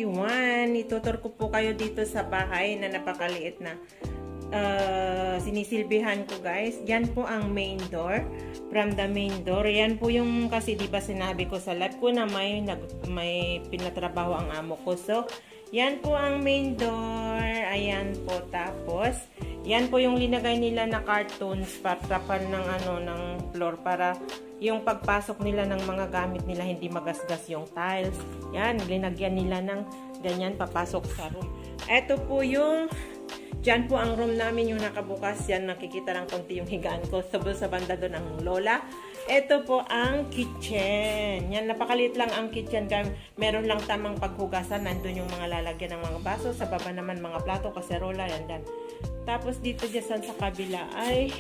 everyone! Itutur ko po kayo dito sa bahay na napakaliit na sinisilbihan ko, guys. Yan po ang main door. From the main door, yan po yung kasi diba sinabi ko sa live ko na may pinatrabaho ang amo ko. So, yan po ang main door. Ayan po. Tapos, yan po yung linagay nila na cartons para ng ng floor para yung pagpasok nila ng mga gamit nila hindi magasgas yung tiles. Yan, linagyan nila ng ganyan papasok sa room. Ito po yung, dyan po ang room namin yung nakabukas. Yan, nakikita lang konti yung higaan ko. Sa banda doon ang lola. Ito po ang kitchen. Yan, napakaliit lang ang kitchen. Meron lang tamang paghugasan. Nandun yung mga lalagyan ng mga baso. Sa baba naman mga plato, kaserola, yan dan. Tapos dito dyan sa kabila ay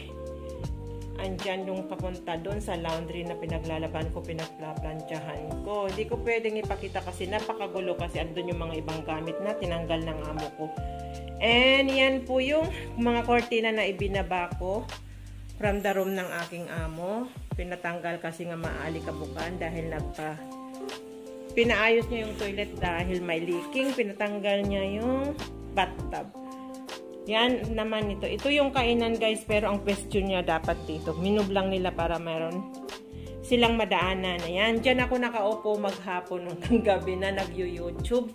andyan yung papunta doon sa laundry na pinaglalaban ko, pinagplaplansyahan ko. Hindi ko pwedeng ipakita kasi napakagulo kasi andun yung mga ibang gamit na tinanggal ng amo ko. And yan po yung mga kortina na ibinaba ko from the room ng aking amo. Pinatanggal kasi nga maalikabukan dahil pinaayos niya yung toilet dahil may leaking. Pinatanggal niya yung bathtub. Yan naman ito. Ito yung kainan, guys, pero ang question niya dapat dito. Minub lang nila para meron silang madaanan. Ayan, dyan ako nakaupo maghapon hanggang gabi na nag-YouTube.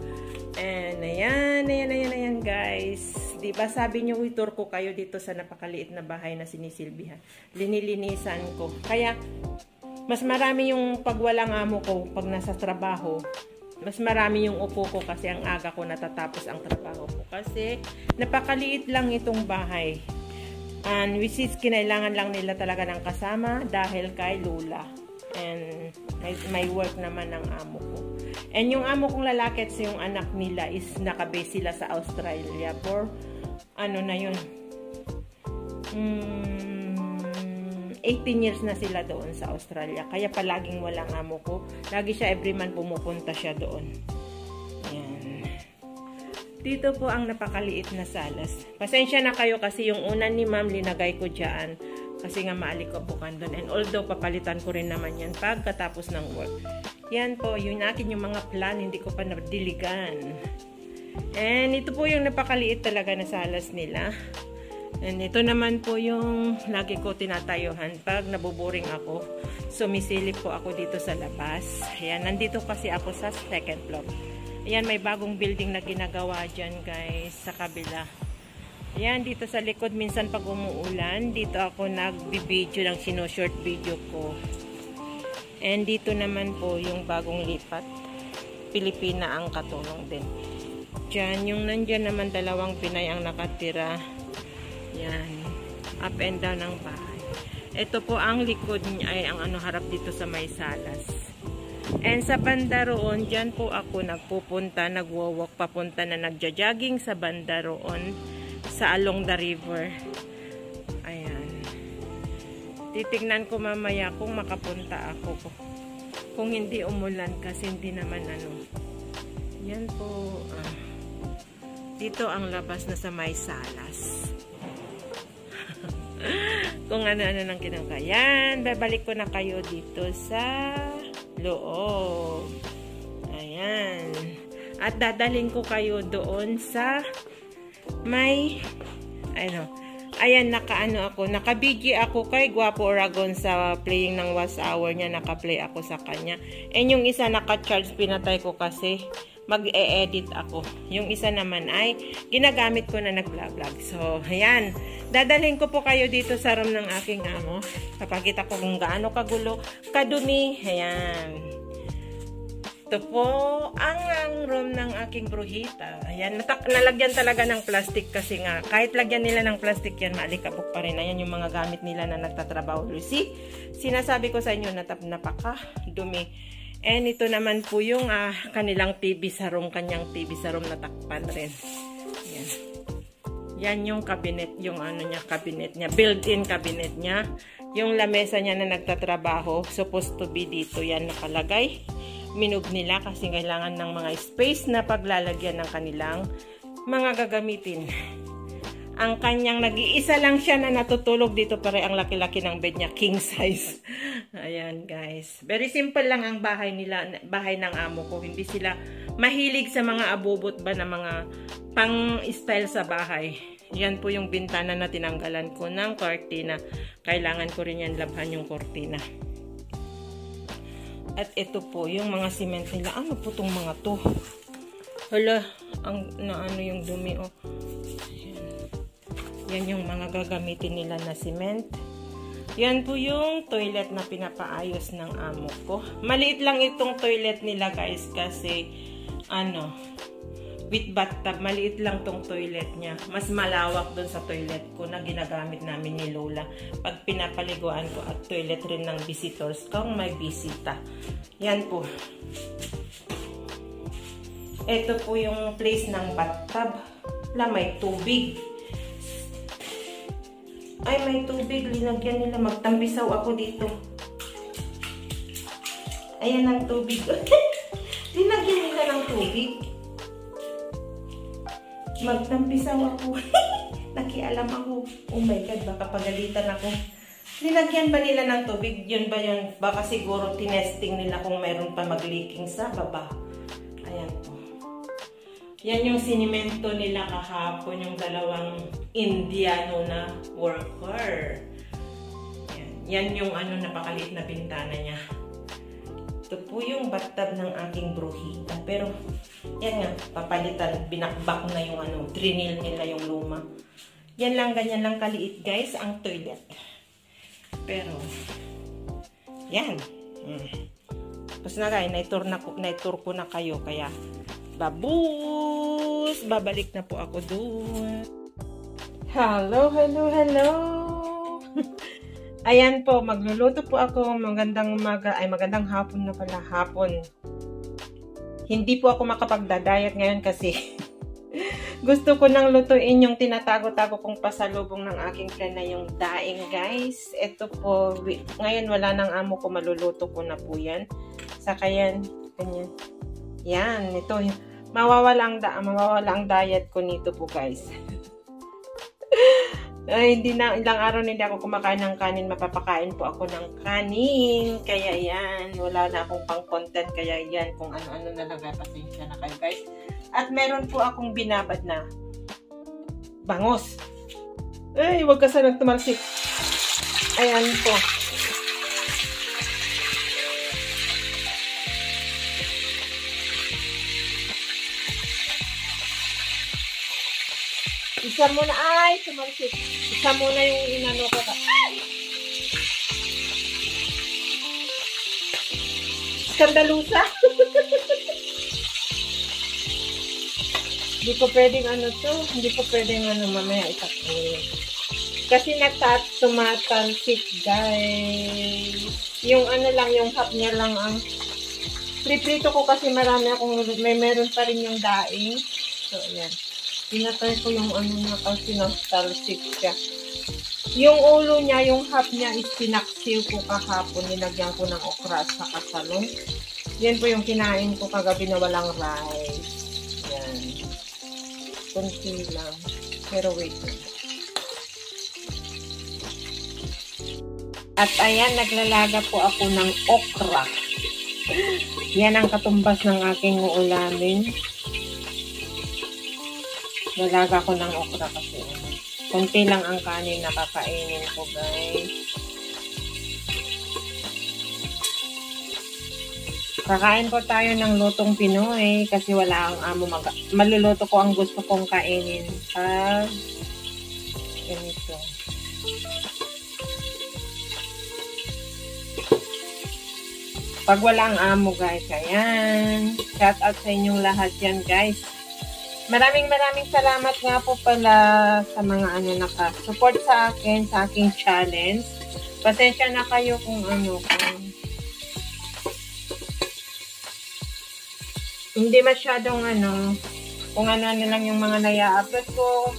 And ayan, guys. Diba sabi niyo, itur ko kayo dito sa napakaliit na bahay na sinisilbihan. Linilinisan ko. Kaya, mas marami yung pag walang amo ko, pag nasa trabaho. Mas marami yung upo ko kasi ang aga ko natatapos ang trabaho ko. Kasi napakaliit lang itong bahay. And which is kinailangan lang nila talaga ng kasama dahil kay Lola. And may work naman ng amo ko. And yung amo kong lalaki at yung anak nila is nakabase sila sa Australia for ano na yun. 18 years na sila doon sa Australia. Kaya palaging walang amo ko. Lagi siya every month pumupunta siya doon. Ayan. Dito po ang napakaliit na salas. Pasensya na kayo kasi yung unan ni ma'am linagay ko dyan. Kasi nga maalikabukan doon. And although papalitan ko rin naman yan pagkatapos ng work. Yan po. Yung akin yung mga plan hindi ko pa nadiligan. And ito po yung napakaliit talaga na salas nila. And ito naman po yung lagi ko tinatayuhan pag nabuboring ako. Sumisilip po ako dito sa labas. Ayan, nandito kasi ako sa second floor. Ayan, may bagong building na ginagawa dyan, guys, sa kabila. Ayan, dito sa likod, minsan pag umuulan, dito ako nag-video ng sino-short video ko. And dito naman po yung bagong lipat. Pilipina ang katulong din. Dyan, yung nandyan naman dalawang Pinay ang nakatira. Yan. Up and down ang bahay. Ito po ang likod niya ay ang harap dito sa may salas. And sa banda roon, dyan po ako nagpupunta, nagwawalk papunta na nagja-jogging sa banda roon sa along the river. Ayan. Titignan ko mamaya kung makapunta ako. Kung hindi umulan kasi hindi naman Yan po. Dito ang labas na sa may salas. Kung ano-ano nang kinakayan. Babalik ko na kayo dito sa loob. Ayan. At dadalhin ko kayo doon sa may ayan, naka-BG ako kay Guapo Oragon sa playing ng was hour niya. Naka-play ako sa kanya. And yung isa naka-charge, pinatay ko kasi mag-e-edit ako. Yung isa naman ay ginagamit ko na nag-vlog. So, ayan. Dadalhin ko po kayo dito sa room ng aking amo. Papakita ko kung gaano kagulo, kadumi. Ayan. Ito po ang room ng aking bruhita. Ayan. Nalagyan talaga ng plastic kasi nga. Kahit lagyan nila ng plastic yan, maalikabok pa rin. Ayan yung mga gamit nila na nagtatrabaho. See? Sinasabi ko sa inyo na napaka-dumi. And ito naman po yung kanilang TV sa room, kanyang TV sa room na takpan rin. Yan. Yan yung cabinet, yung cabinet niya, built-in cabinet niya. Yung lamesa niya na nagtatrabaho, supposed to be dito yan nakalagay. Minug nila kasi kailangan ng mga space na paglalagyan ng kanilang mga gagamitin. Ang kanyang nag-iisa lang siya na natutulog dito, pare ang laki-laki ng bed niya, king size. Ayan, guys. Very simple lang ang bahay nila, bahay ng amo ko. Hindi sila mahilig sa mga abubot ba na mga pang-style sa bahay. Yan po yung bintana na tinanggalan ko ng kortina. Kailangan ko rin yan labhan yung kortina. At ito po yung mga cement nila. Ano po tong mga to? Hala, ano yung dumi, oh. Yan yung mga gagamitin nila na cement. Yan po yung toilet na pinapaayos ng amo ko. Maliit lang itong toilet nila, guys, kasi with bathtub, maliit lang tong toilet niya. Mas malawak dun sa toilet ko na ginagamit namin ni Lola pag pinapaliguan ko, at toilet rin ng visitors kung may bisita. Yan po. Ito po yung place ng bathtub. May tubig. Ay, may tubig. Linagyan nila. Magtampisaw ako dito. Ayan ang tubig. Linagyan nila ng tubig. Magtampisaw ako. Nakialam ako. Oh my God, baka pagalitan ako. Linagyan ba nila ng tubig? Yun ba yun? Baka siguro tinesting nila kung meron pa mag-leaking sa baba. Ayan po. Yan yung sinimento nila kahapon, yung dalawang Indiano na worker. Yan yung napakaliit na bintana niya. Ito po yung bathtub ng aking bruhita. Pero, yan nga, papalitan, binakbak na yung trinil nila yung luma. Yan lang, ganyan lang kaliit, guys, ang toilet. Pero, yan. Tapos na guys, na-tour ko na kayo, kaya, babus! Babalik na po ako dun. Hello, hello, hello! Ayan po, magluluto po ako. Magandang umaga, ay magandang hapon na pala, hapon. Hindi po ako makapagda-diet ngayon kasi gusto ko nang lutuin yung tinatago-tago kong pasalubong ng aking friend na yung daing, guys. Ito po, ngayon wala nang amo ko, maluluto ko na po yan. Saka yan, ganyan. Yan, ito, mawawala ang diet ko nito po, guys. Ay, ilang araw na hindi ako kumakain ng kanin, mapapakain po ako ng kanin. Kaya yan, wala na akong pang-content, kaya yan, kung ano-ano na nagpapasensya na kayo, guys. At meron po akong binabad na bangos. Ay, huwag ka sanang tumalsik. Ayan po. Isa muna, ay, tumalsik. Isa muna yung inano ko. Ay! Skandalusa. Hindi ko pwedeng to. Hindi ko pwedeng mamaya itakbo. Kasi tumatalsik, guys. Yung lang, yung half niya lang ang priprito ko kasi marami akong, meron pa rin yung daing. So, ayan. Pinatay ko yung niya kasi nostalgic siya. Yung ulo niya, yung half niya is pinaksiw ko kahapon. Nilagyan ko ng okra sa kasalong. Yan po yung kinain ko kagabi na walang rice. Yan. Kunti lang. Pero wait. At ayan, naglalaga po ako ng okra. Yan ang katumbas ng aking uulamin. Lalaga ko ng okra kasi konti lang ang kanin na kakainin ko, guys. Kakain po tayo ng lutong Pinoy kasi wala ang amo maluluto ko ang gusto kong kainin pag ganito. Pag wala ang amo, guys. Ayan. Shout out sa inyong lahat yan, guys. Maraming salamat nga po pala sa mga naka-support sa akin, sa aking challenge. Pasensya na kayo kung hindi masyadong kung ano lang yung mga naya-upload ko.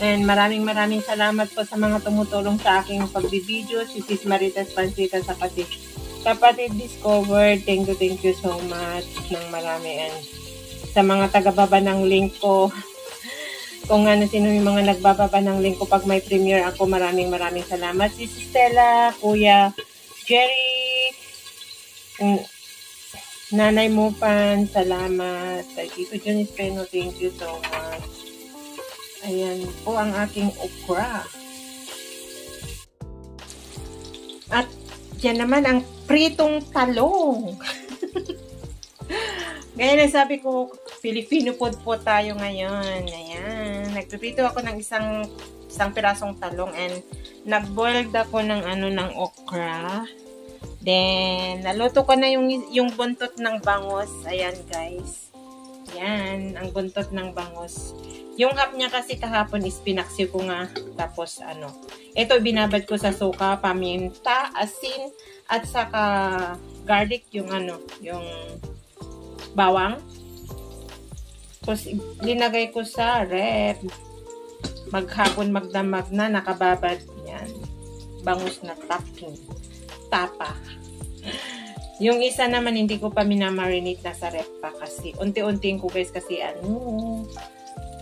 And maraming salamat po sa mga tumutulong sa aking pagbibideo. Si Sis Maritas Pansita sa Kapatid Discover. Thank you so much ng marami. And sa mga taga-baba ng link ko, kung sino yung mga nagbababa ng link ko pag may premiere ako, maraming salamat. Si Stella, Kuya Jerry, Nanay Mupan, salamat. Tito Junice Peno, thank you so much. Ayan po ang aking okra. At yan naman ang pritong talong. Ngayon sabi ko, Filipino food po tayo ngayon. Ayan. Nagpiprito ako ng isang pirasong talong and nag-boiled ako ng ng okra. Then, naluto ko na yung buntot ng bangos. Ayan, guys. Ayan, ang buntot ng bangos. Yung hap niya kasi kahapon is pinaksi ko nga. Tapos, ito binabad ko sa suka, paminta, asin, at saka garlic, yung bawang. Tapos, linagay ko sa rep. Maghapon magdamag na, nakababad. Yan. Bangus na tapa. Yung isa naman, hindi ko pa minamarinate na sa rep pa kasi. Unti-untiin ko, guys, kasi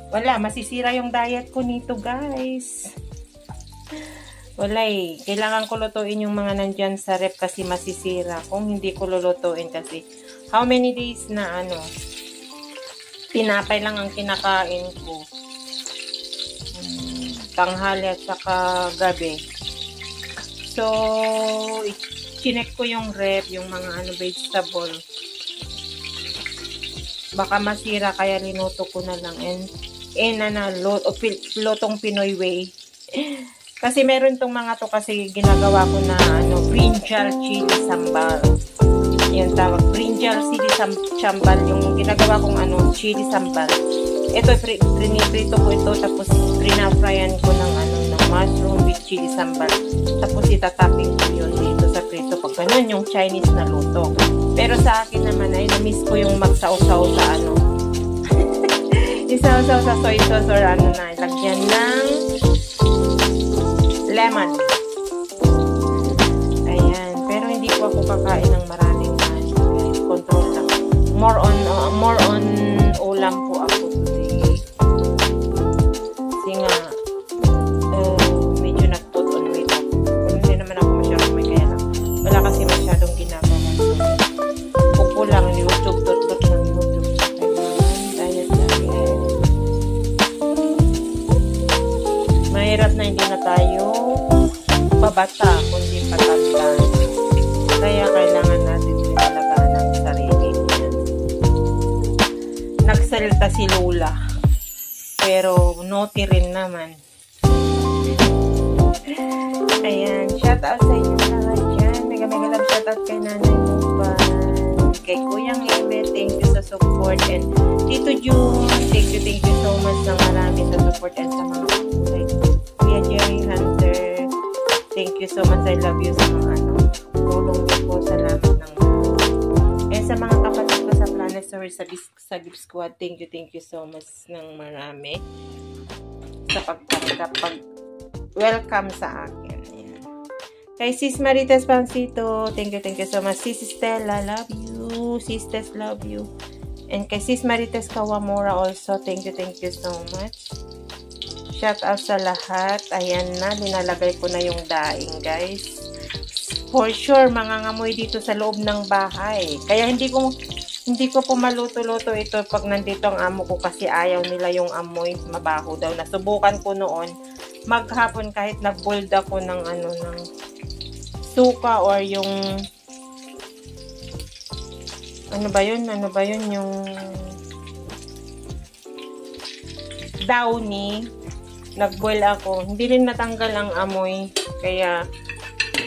wala, masisira yung diet ko nito, guys. Wala eh. Kailangan ko lutuin yung mga nandyan sa rep kasi masisira. Kung hindi ko lulutuin kasi how many days na tinapay lang ang kinakain ko. Tanghali at saka gabi. So, chinek ko yung rep, yung mga vegetable. Baka masira kaya linuto ko na lang. Lutong Pinoy way. Kasi meron tong mga to kasi ginagawa ko na brinjal chili sambal. Yung tawag, brinjal chili sambal. Yung ginagawa kong chili sambal. Ito, prito ko ito, tapos prinafryan ko ng mushroom with chili sambal. Tapos itatapin ko yun dito sa prito. Pag ganun, yung Chinese na luto. Pero sa akin naman ay na-miss ko yung magsausaw sa isausaw sa soy sauce or lagyan ng lemon. Ayan. Pero hindi ko ako kakain ng maraming control lang. More on ulam po ako today. Kasi nga medyo nag-put on weight ako. Hindi naman ako masyadong may kaya lang. Wala kasi masyadong ginagawa. Upo lang, YouTube, tot lang YouTube. Diet lang. Mahirap na hindi na tayo pabata, kundi patanda. Kaya kailangan natin pinalagaan ang sarili. Nagsalita si Lola. Pero naughty rin naman. Ayan. Shout out sa inyo lahat dyan. Mega love shout out kay Nanay Mupan. Kay Kuyang Eme. Thank you sa support. And Tito June. Thank you so much na marami sa support and sa mga kulay. Kuya Jerry Hunter. Thank you so much. I love you sa mga tulong niyo po. Salamat ng sa mga kapatid ko sa Planet Story sa Gift Squad, thank you so much ng marami sa welcome sa akin. Ayan. Kay Sis Marites Pancito, thank you so much. Sis Stella, love you. Sisters, love you. And kay Sis Marites Kawamura also, thank you so much. Shout out sa lahat. Ayan na, linalagay ko na yung daing, guys. For sure, mangangamoy dito sa loob ng bahay. Kaya hindi ko po maluto-luto ito pag nandito ang amo ko kasi ayaw nila yung amoy, mabaho daw. Nasubukan ko noon, maghapon kahit nag-boiled ako ng ng suka or yung ano ba yun, yung downy, nag-boil ako. Hindi rin natanggal ang amoy. Kaya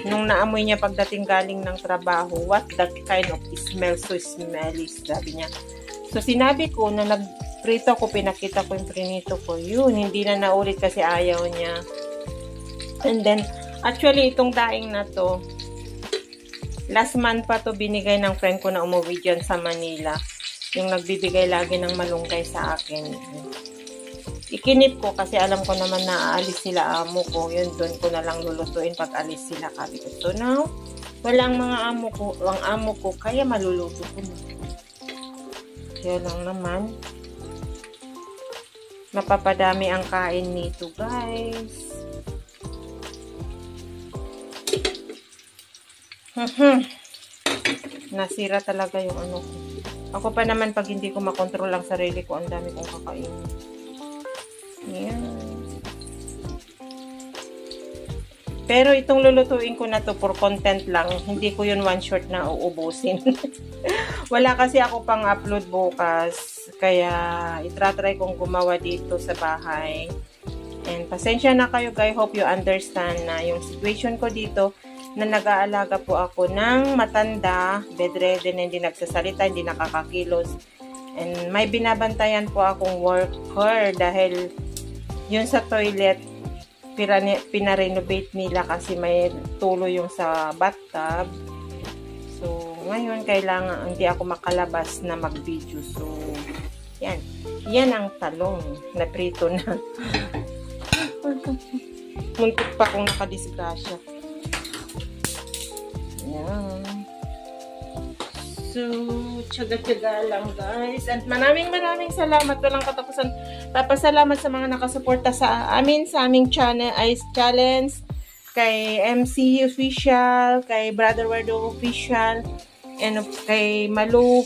nung naamoy niya pagdating galing ng trabaho, what that kind of smell, so smelly, sabi niya. So, sinabi ko na nagprito ko, pinakita ko yung prinito ko. Yun, hindi na naulit kasi ayaw niya. And then, actually, itong daing na to, last month pa to binigay ng friend ko na umuwi dyan sa Manila. Yung nagbibigay lagi ng malunggay sa akin. Ikinip ko kasi alam ko naman na aalis sila amo ko. Yun, doon ko na lang lulutuin pag alis sila. So now, walang mga amo ko. Ang amo ko, kaya maluluto ko na. Kaya lang naman. Mapapadami ang kain nito, guys. Nasira talaga yung ano ko. Ako pa naman pag hindi ko makontrol ang sarili ko, ang dami kong kakain. Yan. Pero itong lulutuin ko na to for content lang. Hindi ko yun one shot na uubusin. Wala kasi ako pang upload bukas. Kaya itratry kong gumawa dito sa bahay. And pasensya na kayo guys. Hope you understand na yung situation ko dito na nag-aalaga po ako ng matanda, bedridden, hindi nagsasalita, hindi nakakakilos. And may binabantayan po akong worker dahil yun sa toilet pinarenovate nila kasi may tulo yung sa bathtub. So, ngayon kailangan hindi ako makalabas na mag-video. So, yan. Yan ang talong na prito na. Muntik pa kung nakadisgrasya. Yan. So, tiyaga-tiyaga lang guys. At maraming salamat. Walang katapusan. Papasalamat sa mga nakasuporta sa amin, sa aming channel, Ice Challenge, kay MC Official, kay Brother Werdo Official, and kay Malu,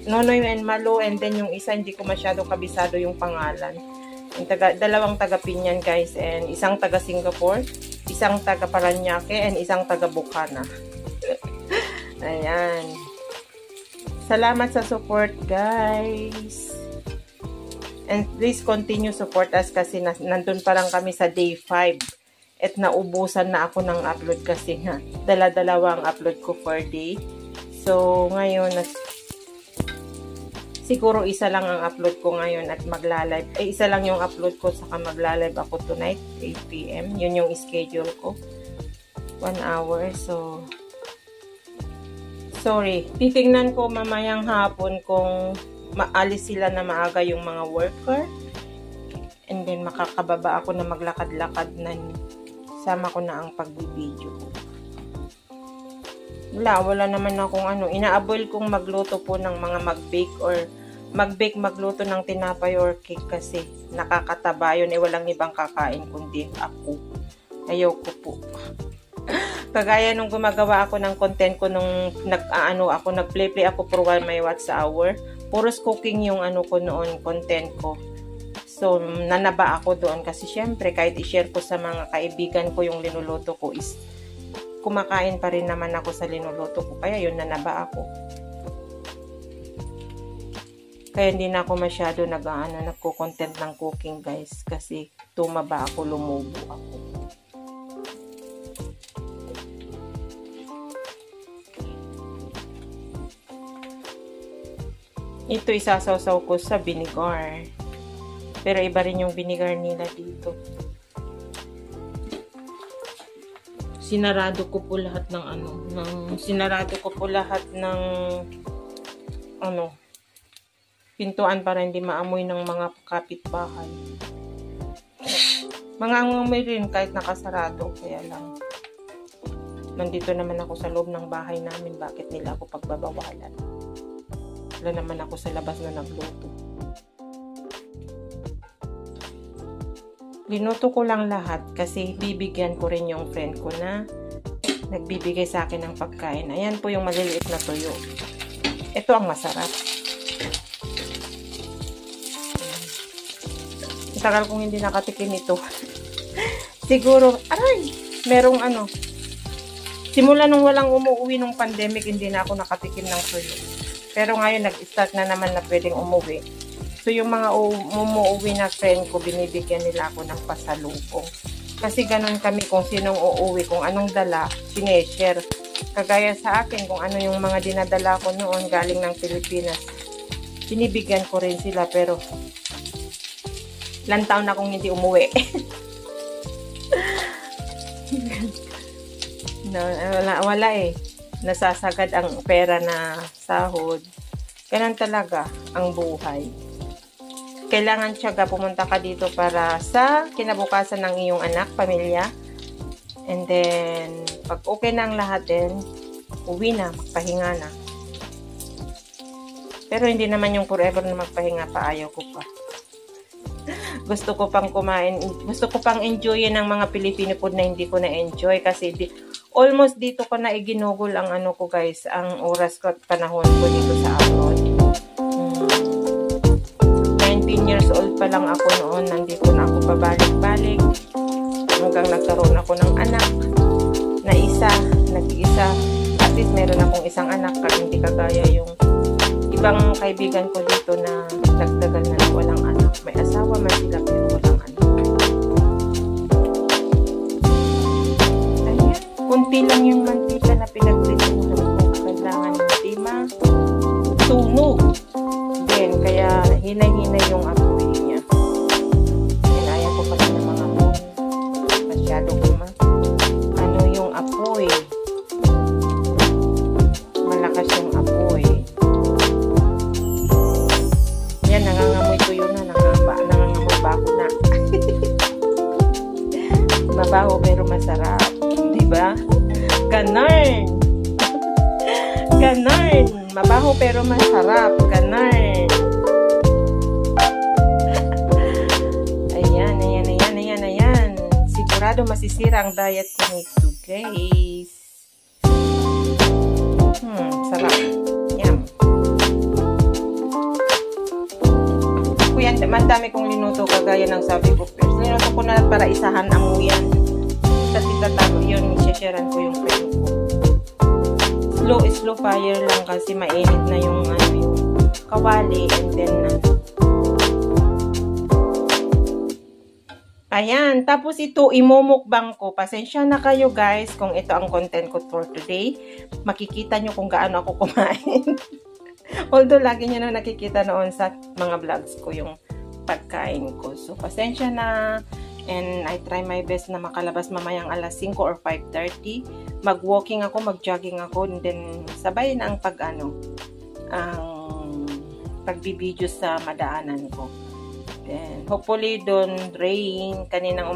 Nonoy and Malu, and then yung isa hindi ko masyado kabisado yung pangalan. Yung dalawang taga Pinyan guys, and isang taga Singapore, isang taga Paranaque, and isang taga Bukana. Ayan. Salamat sa support guys. And please continue support us kasi nandun pa lang kami sa day 5. At naubusan na ako ng upload kasi nga dala-dalawa ang upload ko per day. So ngayon siguro isa lang ang upload ko ngayon at magla-live. Isa lang yung upload ko saka magla-live ako tonight 8 PM. Yun yung schedule ko. 1 hour. So sorry, titingnan ko mamayang hapon kung maalis sila na maaga yung mga worker. And then makakababa ako na maglakad-lakad na sama ko na ang pagbibideo ko. Wala naman akong ano. Ina-avoid kong magluto po ng mga magluto ng tinapay or cake kasi nakakataba yun. Walang ibang kakain kundi ako. Ayoko po. Kagaya nung gumagawa ako ng content ko nung nag-play ako for 1 my watch hour. Puros cooking yung ko noon, content ko. So, nanaba ako doon kasi syempre kahit i-share ko sa mga kaibigan ko yung linuluto ko is kumakain pa rin naman ako sa linuluto ko. Kaya yun, nanaba ako. Kaya hindi na ako masyado nagko-content ng cooking guys kasi tumaba ako, lumubo ako. Ito isasawsaw ko sa vinegar. Pero iba rin yung vinegar nila dito. Sinarado ko po lahat ng pintuan para hindi maamoy ng mga kapitbahay. Mga amoy rin kahit nakasarado, kaya lang. Nandito naman ako sa loob ng bahay namin, bakit nila ako pagbabawalan? Wala naman ako sa labas na nagluto. Linuto ko lang lahat kasi bibigyan ko rin yung friend ko na nagbibigay sa akin ng pagkain. Ayan po yung maliliit na tuyo. Ito ang masarap. Tagal kong hindi nakatikim ito. Siguro, merong simula nung walang umuwi nung pandemic, hindi na ako nakatikim ng tuyo. Pero ngayon, nag-start na naman na pwedeng umuwi. So, yung mga umuwi na friend ko, binibigyan nila ako ng pasalubong. Kasi ganun kami kung sinong uuwi, kung anong dala, sineshare. Kagaya sa akin, kung ano yung mga dinadala ko noon galing ng Pilipinas. Binibigyan ko rin sila, pero ilang taon na akong hindi umuwi. Wala eh. Nasasagad ang pera na sahod. Ganun talaga ang buhay. Kailangan tiyaga pumunta ka dito para sa kinabukasan ng iyong anak, pamilya. And then, pag okay na ang lahat din, uwi na, magpahinga na. Pero hindi naman yung forever na magpahinga pa, ayaw ko pa. Gusto ko pang kumain, gusto ko pang enjoyin ng mga Filipino food na hindi ko na-enjoy kasi almost dito ko na iginugol ang ano ko guys, ang oras ko at panahon ko dito sa abroad. 19 years old pa lang ako noon, nandito na ako pabalik-balik. Hanggang nagkaroon ako ng anak na nag-iisa. At least meron akong isang anak, hindi kagaya yung ibang kaibigan ko dito na nagtagal na walang anak. May asawa man sila pero walang anak. Ayan, kunti lang yung mantika na pinagprituhan ko. Kailangan hindi masunog. Then, kaya hinay-hinay yung apoy niya. Hinaya ko pala ng mga mo. Masyado ko ano yung apoy. Malakas yung apoy. Yan, nangangamoy tuyo na. Nangangamoy bako na. Mabaho pero masarap. Diba? Ganon! Ganon! Mabaho pero masarap. Ganon! Ayan. Sigurado masisira ang diet ko nito, guys. Sarap. Yum. Kuya, madami kong linuto kagaya ng sabi ko first. Linuto ko na para isahan ang uyan. Sa titatago yun, isasharean ko yung preno ko. Slow fire lang kasi mainit na yung yung kawali and then ayan, tapos ito imumukbang ko. Pasensya na kayo guys kung ito ang content ko for today. Makikita nyo kung gaano ako kumain. Although lagi nyo na nakikita noon sa mga vlogs ko yung pagkain ko. So pasensya na. And I try my best na makalabas mamayang alas 5 or 5:30. Mag-walking ako, mag-jogging ako. And then sabay na ang pagbibideo sa madaanan ko. Then, hopefully, don't rain. Kaninang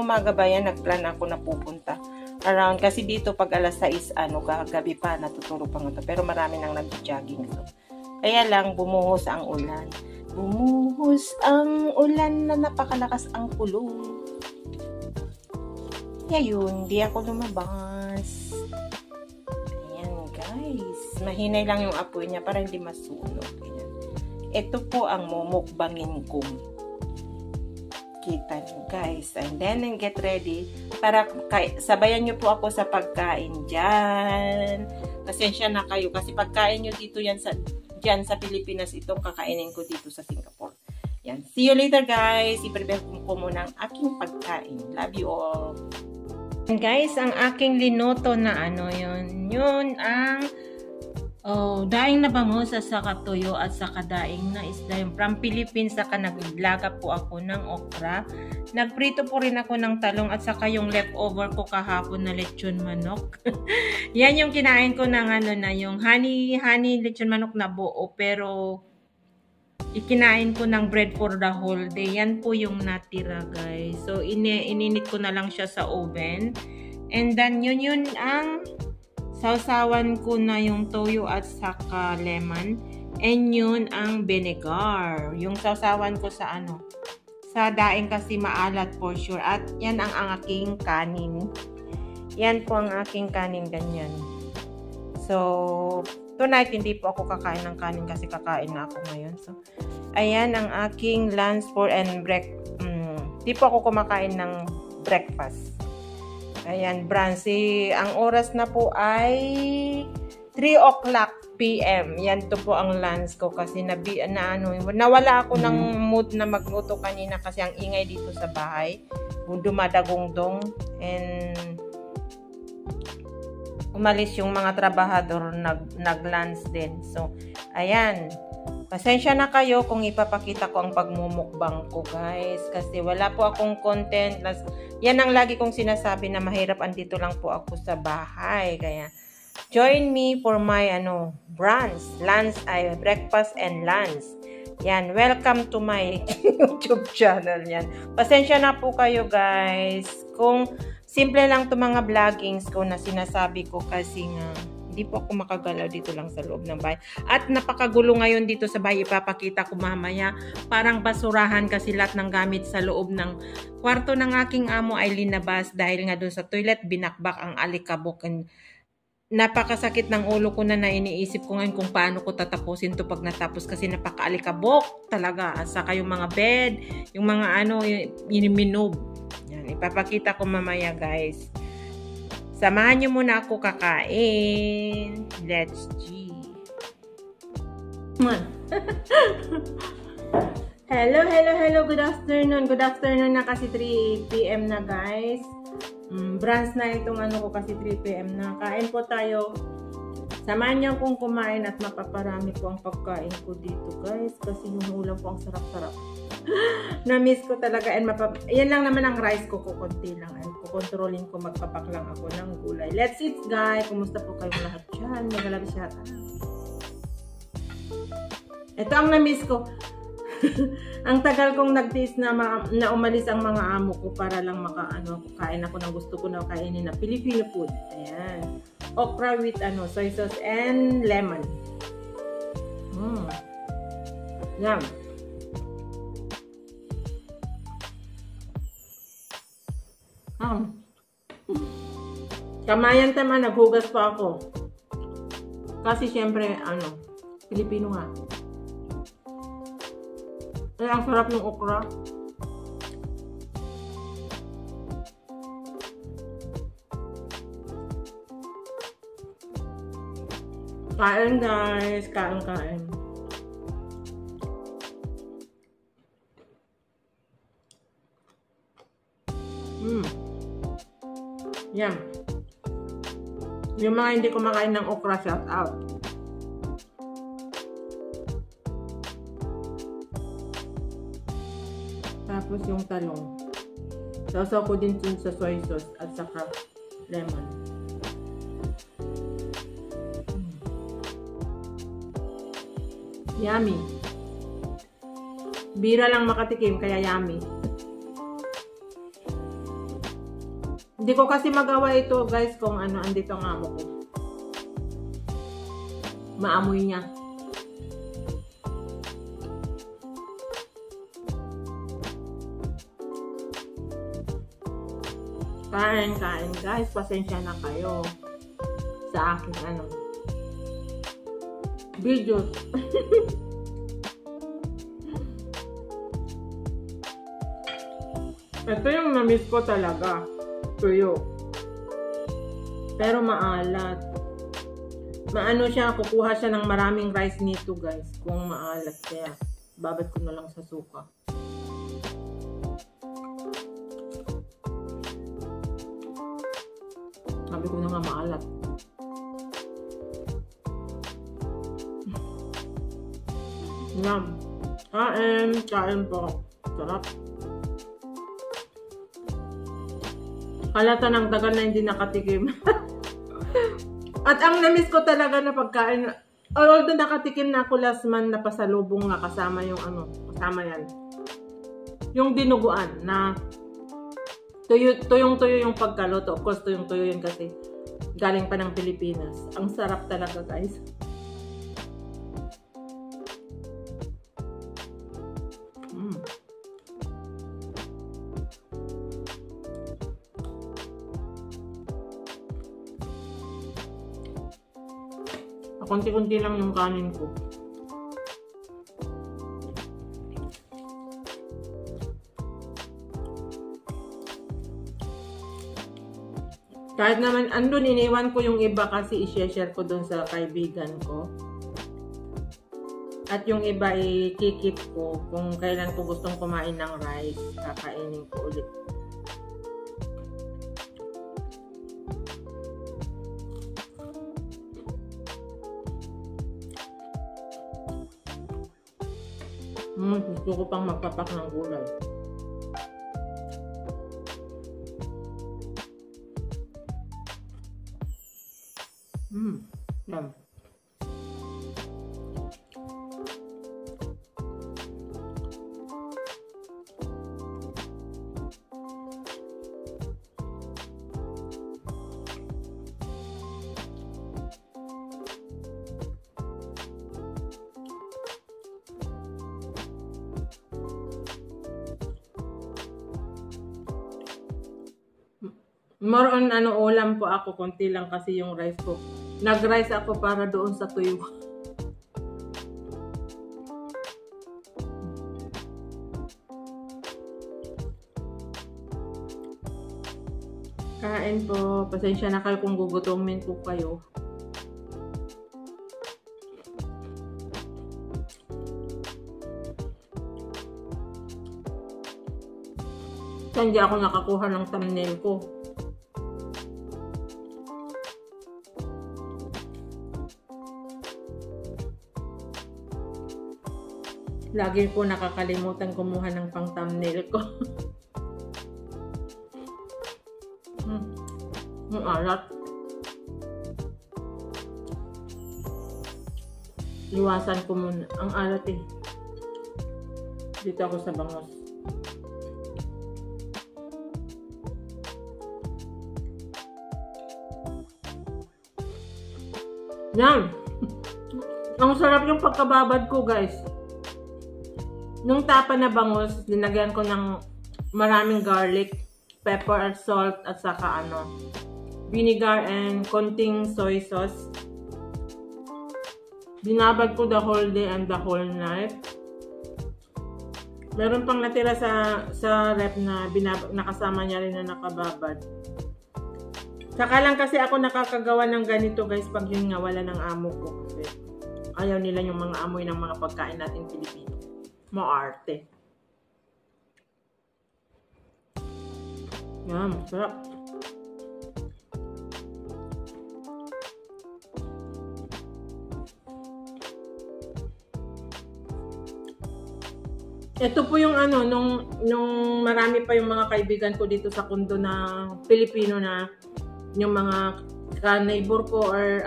umaga ba yan, nagplan ako na pupunta. Around, kasi dito pag alas 6, kagabi pa, natutulog pa nga to. Pero marami nang nag-jogging. So, kaya lang, bumuhos ang ulan. Bumuhos ang ulan na napakalakas ang kulong. Yun, di ako lumabas. Ayan, guys. Mahinay lang yung apoy niya para hindi masunog. Ito po ang mumukbangin ko. Kita nyo guys. And then, get ready. Para sabayan nyo po ako sa pagkain dyan. Pasensya na kayo. Kasi pagkain nyo dito yan dyan sa Pilipinas, itong kakainin ko dito sa Singapore. Yan. See you later guys. I-prepare ko muna ang aking pagkain. Love you all. And guys, ang aking linuto na yun ang daing na bangus at saka tuyo at saka daing na isda. From Philippines, saka naglaga po ako ng okra. Nagprito po rin ako ng talong at saka yung leftover ko kahapon na lechon manok. Yan yung kinain ko ng yung honey lechon manok na buo. Pero ikinain ko ng bread for the whole day. Yan po yung natira guys. So ininit ko na lang siya sa oven. And then yun ang sausawan ko na yung toyo at saka lemon. And yun ang vinegar. Yung sausawan ko sa sa daing kasi maalat for sure. At yan ang aking kanin. Yan po ang aking kanin, ganyan. So, tonight hindi po ako kakain ng kanin kasi kakain na ako ngayon. So, ayan ang aking lunch for and Hindi po ako kumakain ng breakfast. Ayan, Brancy. Ang oras na po ay 3 o'clock p.m. Yan to po ang lunch ko kasi nawala ako ng mood na magluto kanina kasi ang ingay dito sa bahay. Dumadagongdong and umalis yung mga trabahador nag-lunch din. So, ayan. Pasensya na kayo kung ipapakita ko ang pagmumukbang ko, guys. Kasi wala po akong content. Yan ang lagi kong sinasabi na mahirap andito lang po ako sa bahay. Kaya, join me for my brunch, lunch, breakfast and lunch. Yan, welcome to my YouTube channel. Yan. Pasensya na po kayo, guys. Kung simple lang to mga vloggings ko na sinasabi ko kasi nga Hindi po ako makagalaw dito lang sa loob ng bahay. At napakagulo ngayon dito sa bahay. Ipapakita ko mamaya. Parang basurahan kasi lahat ng gamit sa loob ng kwarto ng aking amo ay linabas dahil nga doon sa toilet binakbak ang alikabok. And napakasakit ng ulo ko na iniisip ko ngayon kung paano ko tatapusin to pag natapos kasi napakaalikabok talaga. Saka yung mga bed, yung mga ano, miniminob. Yan, ipapakita ko mamaya guys. Samahan nyo muna ako kakain. Let's G. Hello. Good afternoon. Good afternoon na kasi 3 PM na guys. Brunch na itong ano ko kasi 3 PM na. Kain po tayo. Samahan niyo akong kumain at mapaparami ko ang pagkain ko dito guys. Kasi yung ulam ko ang sarap-sarap. Na-miss ko talaga. And yan lang naman ang rice ko. Kukunti lang. And kukontrolin ko. Magpapak lang ako ng gulay. Let's eat guys. Kumusta po kayong lahat dyan? Magalabis yata. Ito ang na-miss ko. Ang tagal kong nagtiis na umalis ang mga amo ko para lang kain ako ng gusto ko na kainin na Filipino food. Ayan. Okra with soy sauce and lemon. Yum. Kamayan tama, naghugas pa ako. Kasi syempre, Filipino nga. Ay, ang sarap ng okra. Kain guys, kain. Yan. Yung mga hindi kumakain ng okra, shout out. Tapos yung talong. Sausaw ko din sa soy sauce at saka lemon. Yummy. Bira lang makatikim, kaya yummy. Hindi ko kasi magawa ito guys kung andito ang amo ko. Maamoy niya. Kain guys, pasensya na kayo sa aking videos. Ito yung na-miss ko talaga, tuyo. Pero maalat. Maano siya, kukuha siya ng maraming rice nito guys, kung maalat. Kaya babad ko na lang sa suka. Sabi ko na nga maalat. Yum. Kain po. Sarap. Halata ng tagal na hindi nakatikim. At ang na-miss ko talaga na pagkain, although nakatikim na ako last month na pasalubong nga kasama yung kasama yan. Yung dinuguan na tuyong-tuyo yung pagkaluto. Of course, tuyong-tuyo yun kasi galing pa ng Pilipinas. Ang sarap talaga, guys. Konti-konti lang yung kanin ko. Kahit naman andun, iniwan ko yung iba kasi i-share ko dun sa kaibigan ko. At yung iba i-keep ko kung kailan ko gustong kumain ng rice, kakainin ko ulit. Gusto ko pang magpapak ng gulay. Yum. More on ano, ulam po ako. Konti lang kasi yung rice ko. Nag-rice ako para doon sa tuyo. Kain po. Pasensya na kayo kung gugutomin po kayo. So, hindi ako nakakuha ng thumbnail ko. Lagi po nakakalimutan kumuha ng pang thumbnail ko. Ang alat. Iwasan ko muna. Ang alat eh. Dito ako sa bangos. Yan! Ang sarap yung pagkababad ko, guys. Nung tapa na bangus, dinagyan ko ng maraming garlic, pepper at salt, at saka vinegar and konting soy sauce. Binabad ko the whole day and the whole night. Meron pang natira sa rep na nakasama niya rin na nakababad. Saka lang kasi ako nakakagawa ng ganito, guys, pag yun nga wala ng amo ko. Kasi ayaw nila yung mga amoy ng mga pagkain natin Pilipino. Maarte. Yan, masarap. Ito po yung nung marami pa yung mga kaibigan ko dito sa kundo na Pilipino na yung mga neighbor ko or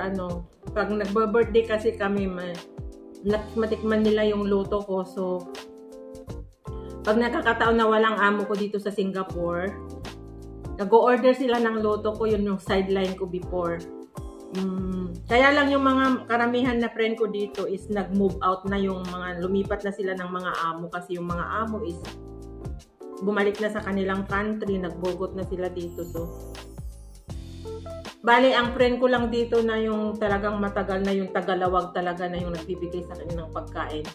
pag nagba-birthday kasi kami, matikman nila yung luto ko. So, pag nakakataon na walang amo ko dito sa Singapore, nag-o-order sila ng luto ko, yun yung sideline ko before. Kaya lang yung mga karamihan na friend ko dito is nag-move out na, yung mga lumipat na sila ng mga amo kasi yung mga amo is bumalik na sa kanilang country, nagbogot na sila dito. So, bali, ang friend ko lang dito na yung talagang matagal na, yung tagalawag talaga na yung nagbibigay sa kanya ng pagkain.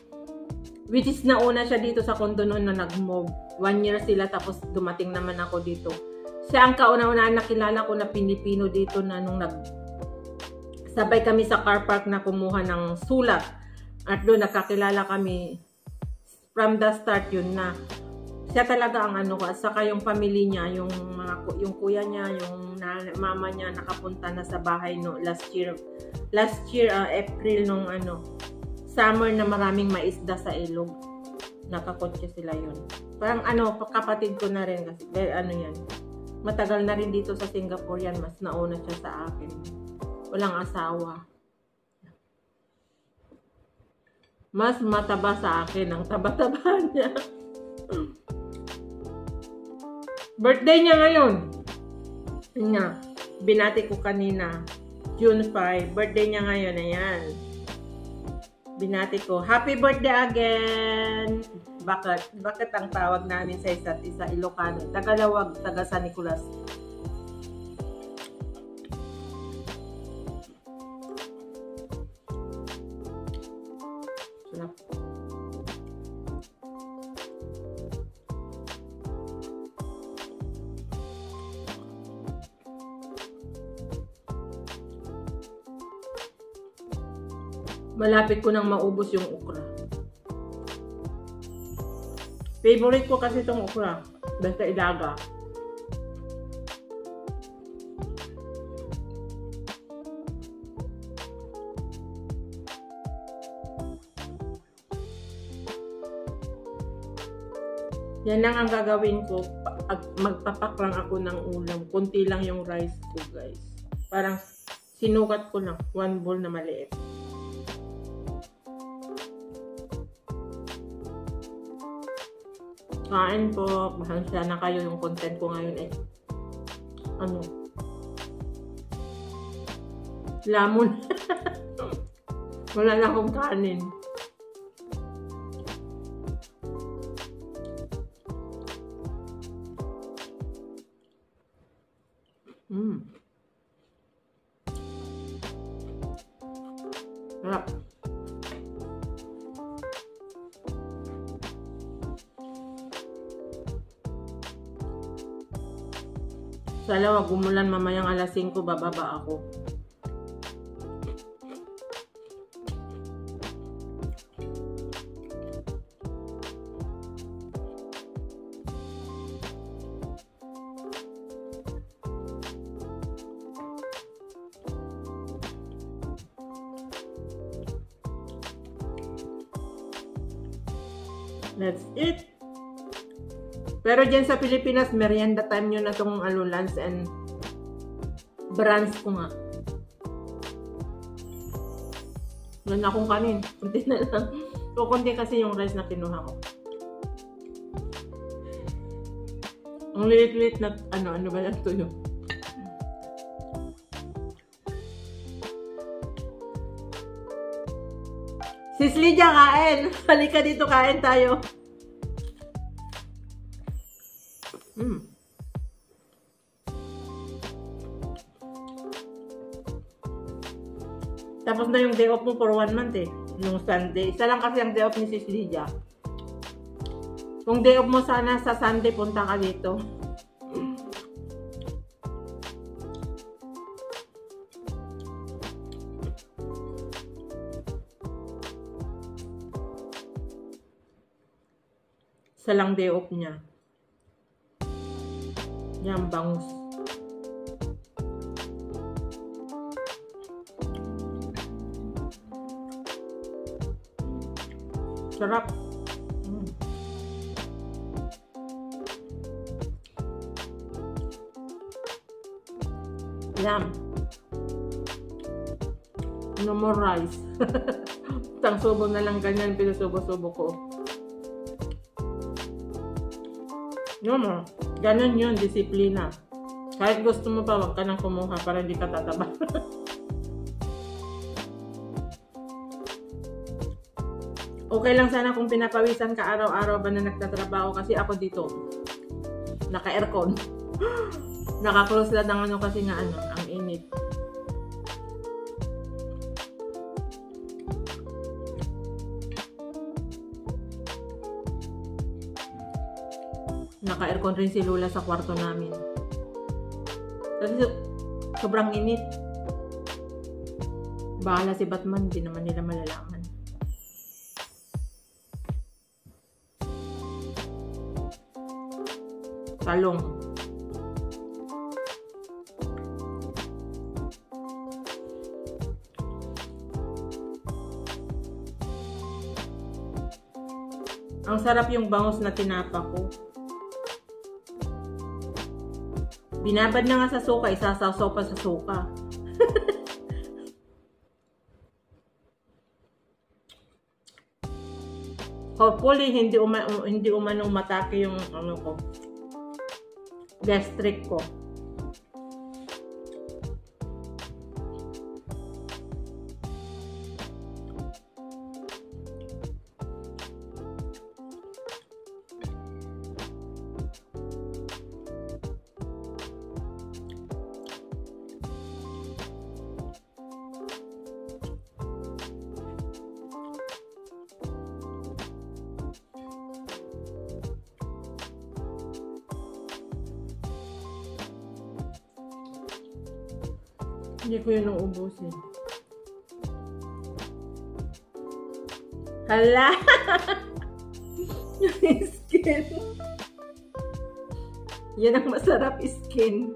Which is nauna siya dito sa condo noon na nag-move. 1 year sila tapos dumating naman ako dito. Siya ang kauna-una nakilala ko na Pilipino dito na nung sabay kami sa car park na kumuha ng sulat. At doon nakakilala kami. From the start yun na. Siya talaga ang ko. At saka yung family niya, yung kuya niya, yung mama niya nakapunta na sa bahay no last year April nung summer na maraming maisda sa ilog. Nakakotse sila yun. Parang kapatid ko na rin kasi yan. Matagal na rin dito sa Singapore yan, mas nauna siya sa akin. Walang asawa. Mas mataba sa akin ang taba-taba niya. Birthday niya ngayon. Nga, binati ko kanina. June 5. Birthday niya ngayon. Ayan. Binati ko. Happy birthday again! Bakit ang tawag namin sa isa't isa Ilocano? Tagalawag, taga San Nicolas. Sarap. Malapit ko nang maubos yung okra. Favorite ko kasi itong okra. Basta ilaga. Yan lang ang gagawin ko. Magpapak lang ako ng ulam. Kunti lang yung rice ko, guys. Parang sinukat ko lang. 1 bowl na maliit. Kain po. Mahansya na kayo yung content ko ngayon lamon. Wala na akong kanin. Sarap. Sana wag umulan mamayang alas 5, bababa ako. Let's eat! Pero dyan sa Pilipinas, merienda time nyo na itong lunch and brunch ko nga. Wala na akong kanin. Kunti na lang. So, kunti kasi yung rice na kinuha ko. Ang liit-liit na, ano ba yan tuyo? Sis Lydia, kain! Halika dito, kain tayo. Tapos na yung day off mo for 1 month eh. Nung Sunday. Isa lang kasi ang day off ni Sis Lydia. Kung day off mo sana sa Sunday, punta ka dito. Isa lang day off niya. Yan, bangus. Sarap. Yum. No more rice. Isang subo na lang ganyan, pinasubo-subo ko. No, ganun yun, disiplina. Kahit gusto mo pa, wag ka nang kumuha para hindi ka tataba. Okay lang sana kung pinapawisan ka araw-araw ba na nagtatrabaho kasi ako dito. Naka-aircon. Naka-close lang ang ano kasi nga ano, ang init. Naka-aircon rin si Lola sa kwarto namin. Kasi sobrang init. Bahala si Batman, hindi naman nila malalaman. Talong. Ang sarap yung bangus na tinapa ko. Binabad na nga sa suka, isasaw pa sa suka. Hopefully hindi umanong matake yung ano ko. Gastric ko. Hindi ko yun nauubusin. Hala! Yung skin. Yan ang masarap skin.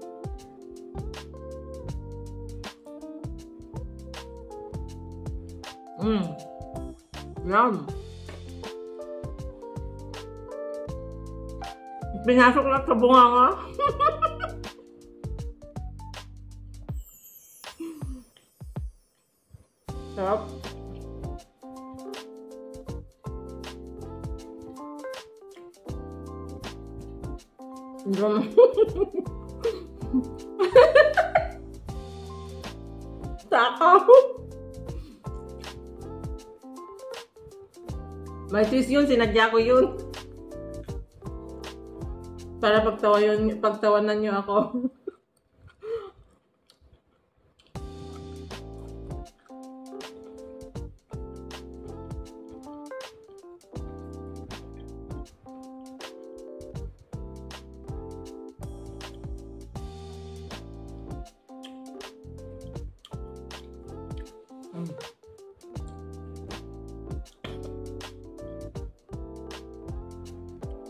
Yum. Pinasok lang sa bunganga. Sarap. Takaw. May twist yun, sinadya ko yun. Para pagtawanan nyo ako.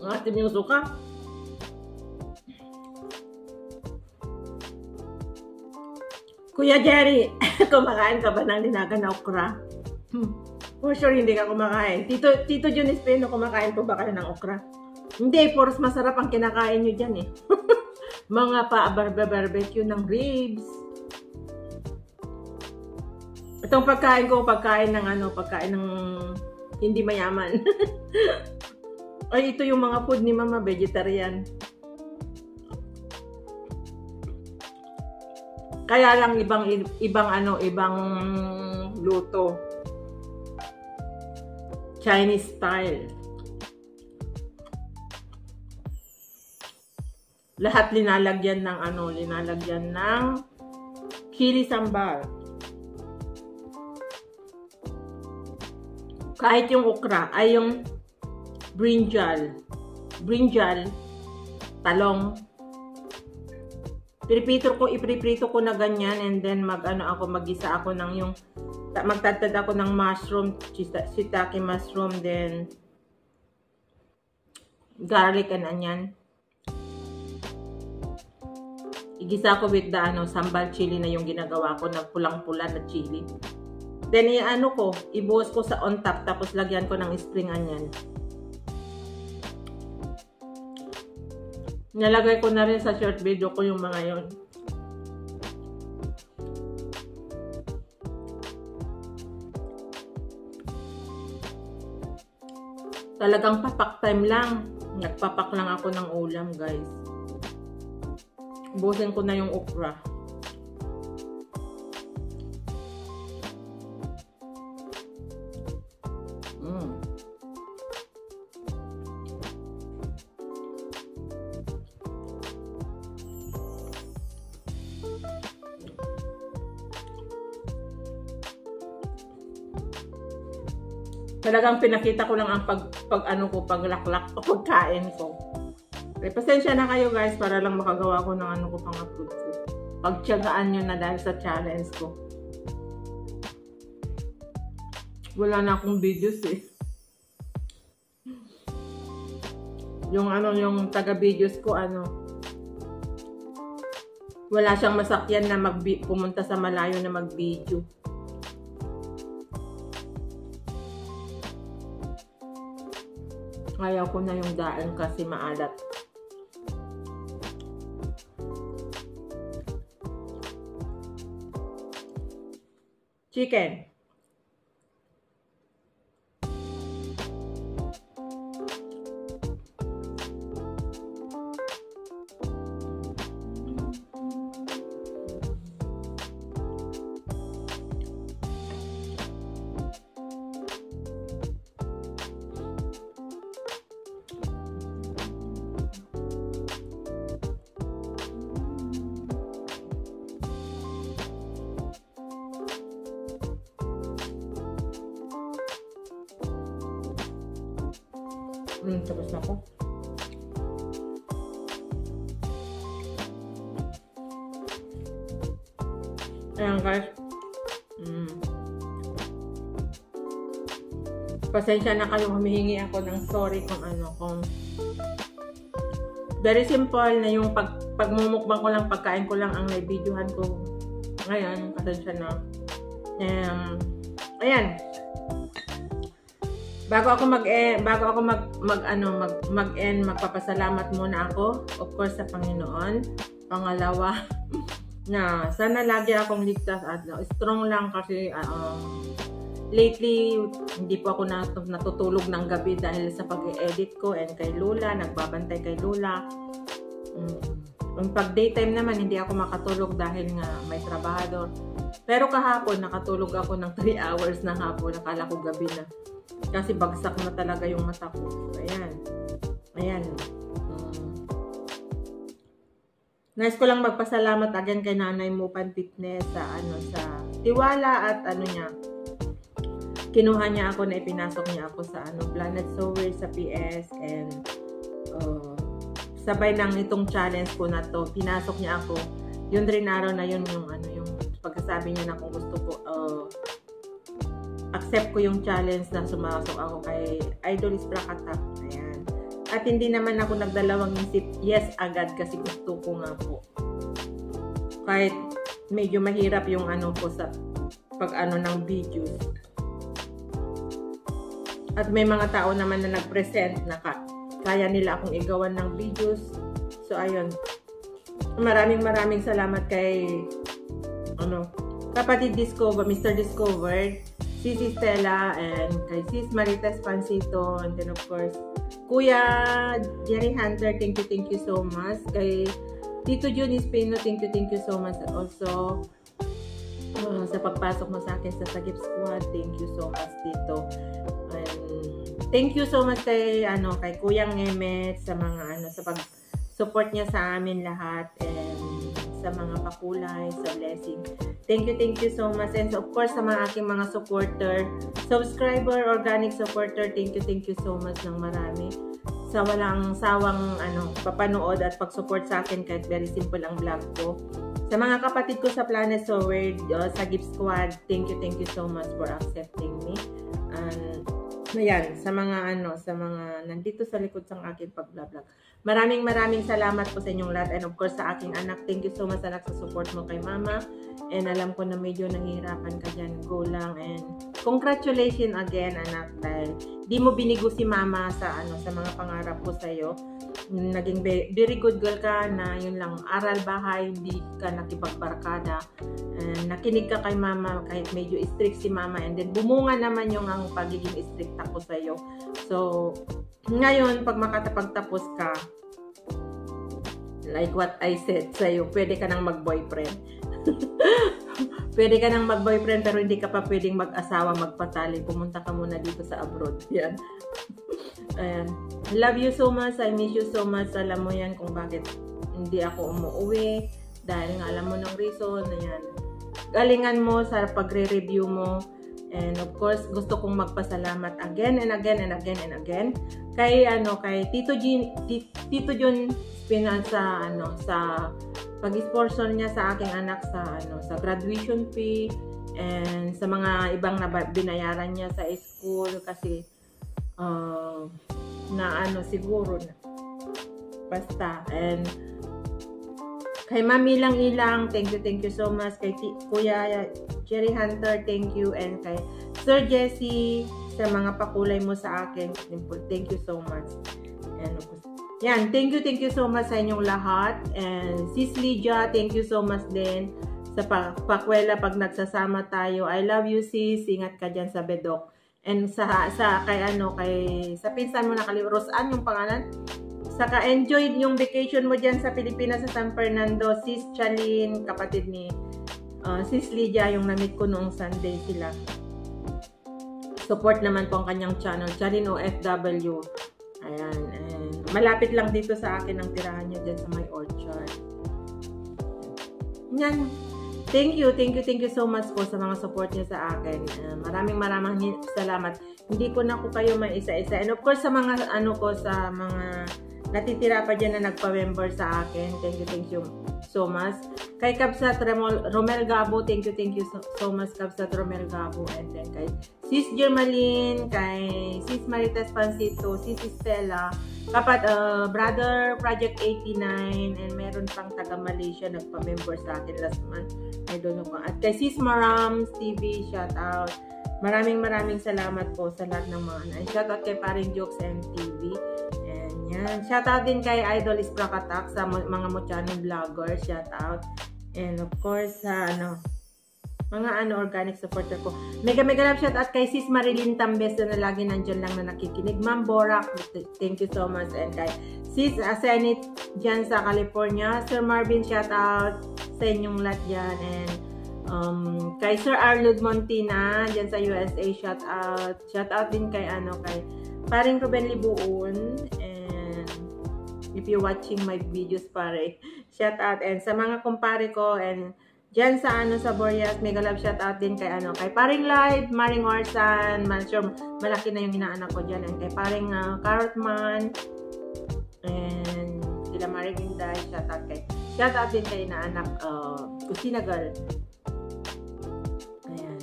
Atim yung suka. Kuya Jerry, kumakain ka ba ng linaga na okra? For sure, hindi ka kumakain. Tito Jun Espino, kumakain po ba kayo ng okra? Hindi, poros masarap ang kinakain nyo dyan eh. Mga pa-barbecue ng ribs. Itong pagkain ko, pagkain ng hindi mayaman. Ay, ito yung mga food ni Mama, vegetarian. Kaya lang ibang luto. Chinese style. Lahat linalagyan ng chili sambal. Kahit yung okra ay yung brinjal, talong. Ipiprito ko na ganyan, and then magisa ako ng yung magtatad ako ng mushroom, shiitake mushroom, then garlic and onion. Igisa ko with the sambal chili na yung ginagawa ko na pulang-pula na chili. Then ibuhos ko sa on top, tapos lagyan ko ng spring onion. Nalagay ko na rin sa short video ko yung mga yon. Talagang papak time lang. Nagpapak lang ako ng ulam, guys. Ubusin ko na yung okra. Talagang pinakita ko lang ang paglaklak o pagkain ko. Okay, pasensya na kayo guys, para lang makagawa ko ng pang-upload ko. Pagtiyagaan nyo na dahil sa challenge ko. Wala na akong videos eh. Yung taga-videos ko wala siyang masakyan na pumunta sa malayo na mag-video. Ayaw ko na yung daan kasi maalat. Chicken. Tapos na ako. Ayan guys. Pasensya na kayo, humihingi ako ng sorry kung very simple na yung pagmumukbang ko lang, pagkain ko lang ang nai-videohan ko ngayon. Pasensya na. Ayan. Bago ako mag-end, magpapasalamat muna ako, of course, sa Panginoon. Pangalawa, na sana lagi akong ligtas at strong lang kasi lately, hindi po ako natutulog ng gabi dahil sa pag-edit ko and kay Lola, nagbabantay kay Lola. Pag daytime naman, hindi ako makatulog dahil nga may trabahador. Pero kahapon, nakatulog ako ng 3 hours na hapon, nakala ko gabi na. Kasi bagsak na talaga yung mata ko. Ayan. Ayan. Nice ko lang magpasalamat again kay Nanay Mupan Fitness sa tiwala at niya. Kinuha niya ako na ipinasok niya ako sa Planet Sower sa PS, and sabay ng itong challenge ko na to, pinasok niya ako. Yun rin araw na yun yung pagkasabi niya na kung gusto ko accept ko yung challenge na sumasok ako kay Idol Isprakatak. Ayan. At hindi naman ako nagdalawang isip, yes agad kasi gusto ko nga po. Kahit medyo mahirap yung ano ko sa pag ano ng videos. At may mga tao naman na nag-present na kaya nila akong igawan ng videos. So ayun. Maraming salamat kay Kapatid Discover, Mr. Discovered, Sisi Stella, and kay Sis Marites Pancito, and then of course Kuya Jerry Hunter, thank you so much. Kay Tito Jun Espino, thank you so much. And also sa pagpasok mo sa akin sa Sagip Squad, thank you so much Tito. And thank you so much kay Kuyang Emet sa mga sa pag-support niya sa amin lahat, and sa mga pakulay, sa blessing. Thank you so much. And so, of course, sa mga aking mga supporter, subscriber, organic supporter, thank you so much ng marami. Sa walang sawang papanood at pag-support sa akin kahit very simple ang vlog ko. Sa mga kapatid ko sa Planet Forward, sa Gift Squad, thank you so much for accepting me. And ayan, sa mga nandito sa likod ng aking pag-vlog. Maraming salamat po sa inyong lahat, and of course sa aking anak, thank you so much anak sa support mo kay mama, and alam ko na medyo nahihirapan ka dyan, go lang, and congratulations again anak, dahil di mo binigo si mama sa mga pangarap ko sa iyo. Naging very good girl ka na yun lang, aral bahay, hindi ka nakipagbarkada, and nakinig ka kay mama kahit medyo strict si mama, and then bumunga naman yung ang pagiging strict ako sa iyo. So ngayon pag makatapagtapos ka, like what I said sa iyo, pwede ka nang mag-boyfriend. Pwede ka nang mag-boyfriend pero hindi ka pa pwedeng mag-asawa, magpatali. Pumunta ka muna dito sa abroad. Yan. Ayan. Love you so much. I miss you so much. Alam mo yan kung bakit hindi ako umuwi. Dahil nga alam mo ng reason. Ayan. Galingan mo sa pagre-review mo. And of course, gusto kong magpasalamat again and again kay Tito Jun Espino sa pag-sponsor niya sa aking anak sa graduation fee, and sa mga ibang na binayaran niya sa school kasi siguro na basta. And kay Mami Ilang, thank you so much. Kay Kuya Jerry Hunter, thank you. And kay Sir Jesse, sa mga pakulay mo sa akin, thank you so much. And yan, thank you so much sa inyong lahat. And Sis Lydia, thank you so much din sa pakwela pag nagsasama tayo. I love you sis, ingat ka dyan sa bedok. And sa pinsan mo na Rosan yung pangalan. Saka enjoy yung vacation mo dyan sa Pilipinas, sa San Fernando. Sis Chalin, kapatid ni Sis Lydia, yung na-meet ko noong Sunday sila. Support naman po ang kanyang channel, Chalin OFW. Ayan, and malapit lang dito sa akin ang tirahan niya dyan sa my orchard. Yan. Thank you so much po sa mga support niyo sa akin. Maraming salamat. Hindi ko na ko kayo may isa-isa. And of course sa mga sa mga natitira pa dyan na nagpa-member sa akin. Thank you so much. Kay Kabsat Romel Gabo, thank you so much Kabsat Romel Gabo. And then kay Sis Germaline, kay Sis Marites Pancito, Sis Stella, Brother Project 89, and meron pang taga Malaysia nagpa-member sa akin last month. I don't know pa. At kay Sis Marams TV, shout out. Maraming salamat po sa lahat ng mga shout out kay Paring Jokes MTV. Yan. Shoutout din kay Idol Isprakatak sa mga Mochano vlogger. Shoutout. And of course, sa mga organic supporter ko. Mega love shoutout kay Sis Marilyn Tambes na lagi nandyan lang na nakikinig. Ma'am Borak, thank you so much. And kay Sis Asenit dyan sa California. Sir Marvin, shoutout sa inyong lahat dyan. And kay Sir Arnold Montina dyan sa USA, shoutout. Shoutout din kay kay Paring Ruben Libuon. If you're watching my videos, pare, shout out. And sa mga kumpare ko, and dyan sa sa Boreas, mega love shout out din kay kay Paring Live, Maring Orsan, sure, malaki na yung inaanak ko dyan, and kay Paring Carrotman, and sila Maring Inday, shout out din kay inaanak Kusina Girl. Ayan.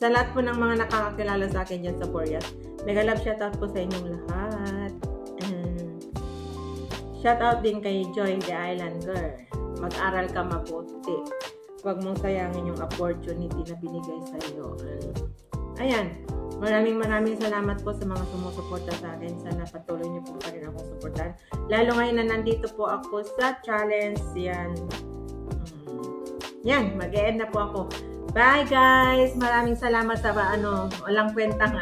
Sa lahat po ng mga nakakakilala sa akin dyan sa Korea. Mega love shoutout po sa inyong lahat. Shoutout din kay Joy the Island Girl. Mag-aral ka mabuti. Huwag mong sayangin yung opportunity na binigay sa iyo. Ayan. Maraming salamat po sa mga sumusuporta sa akin. Sana patuloy niyo po pa rin akong suportahan. Lalo ngayon na nandito po ako sa challenge. Yan. Yan. Mag-e-end na po ako. Bye guys! Maraming salamat sa walang kwentang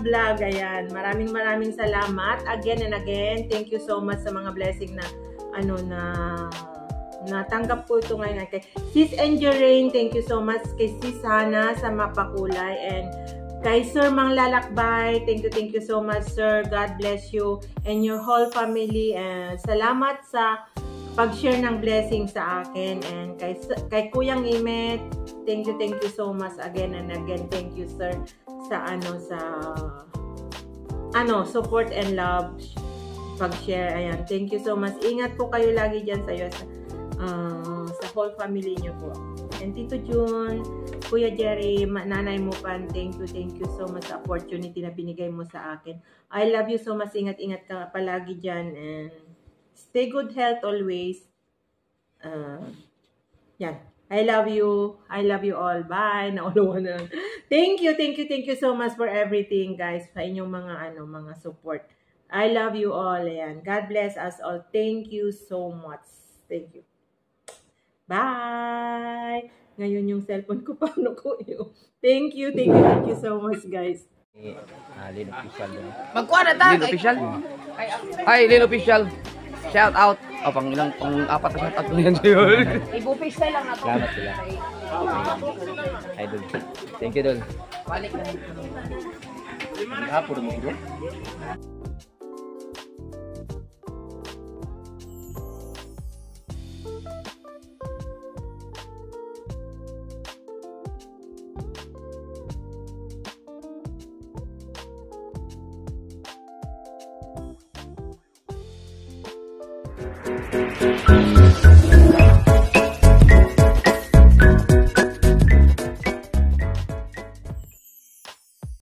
vlog. Ayan. Maraming salamat. Again and again. Thank you so much sa mga blessing na natanggap ko ito ngayon. Kay Sis Angel Rain, thank you so much. Kay Sis Hana sa Mapakulay. And kay Sir Mang Lalakbay, thank you so much, Sir. God bless you and your whole family. And salamat sa pag-share ng blessing sa akin. And kay Kuyang Imet, thank you so much again and again. Thank you, sir, sa support and love pag-share. Ayan, thank you so much. Ingat po kayo lagi dyan sa whole family niyo po. And Tito Jun, Kuya Jerry, nanay mo pan, thank you so much sa opportunity na binigay mo sa akin. I love you so much. Ingat ka palagi dyan. And stay good health always. Yan. I love you all. Bye. Nauluhan na. Thank you so much for everything, guys. Sa inyong mga support. I love you all. Ayan. God bless us all. Thank you so much. Thank you. Bye. Ngayon yung cellphone ko, paano ko yun? Thank you so much, guys. Lin Official. Magkuha na ta. Lin Official. Hi, Lin Official. Shout out. Pang-apat na shout out ko yan sa'yo. Ibu-face lang ako. Salamat sila. Hi, Dol. Thank you, Dol. Balik na. Hapon mo, bro.